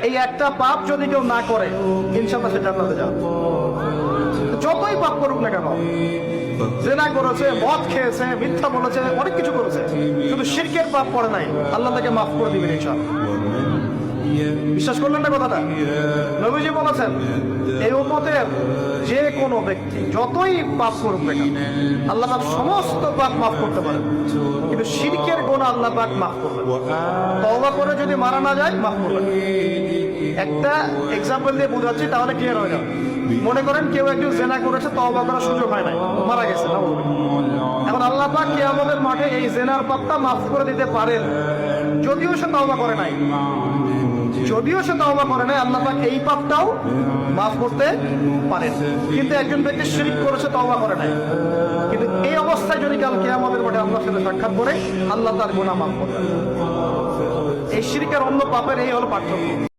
এই একটা পাপ যদি কেউ না করে ইনশাআল্লাহ সে জান্নাতে যাবে। যতই পাপ করুক না কেন, জেনা করেছে, মদ খেয়েছে, মিথ্যা বলেছে, অনেক কিছু করেছে, শুধু শিরকের পাপ করে নাই, আল্লাহ তাকে মাফ করে দিবেন ইনশাআল্লাহ। বিশ্বাস করলেন না কথাটা? নবীজি বলেছেন এই উম্মতের যে কোনো ব্যক্তি যতই পাপ করুক না কেন আল্লাহ পাক সমস্ত পাপ মাফ করতে পারেন, কিন্তু শিরকের গুনাহ আল্লাহ পাক মাফ করবেন। তওবা করে যদি মারা না যায় মাফ করবেন। একটা এক্সাম্পল দিয়ে বোঝাচ্ছি, তাহলে ক্লিয়ার হয়ে যাবে। মনে করেন কেউ একজন জেনা করেছে, তওবা করার সুযোগ হয় নাই, মারা গেছে। এখন আল্লাহ পাক কিয়ামতের মাঠে এই জেনার পাপটা মাফ করে দিতে পারেন, যদিও সে তওবা করে নাই। আল্লাহ পাক এই পাপটাও মাফ করতে পারেন। কিন্তু একজন ব্যক্তি শিরক করেছে, তওবা করে নাই, কিন্তু এই অবস্থায় যদি কাল কিয়ামতের মাঠে আল্লাহর সাথে সাক্ষাৎ করে, আল্লাহ তার গুনাহ মাফ করবেন। এই শিরকের অন্য পাপের এই হলো পার্থক্য।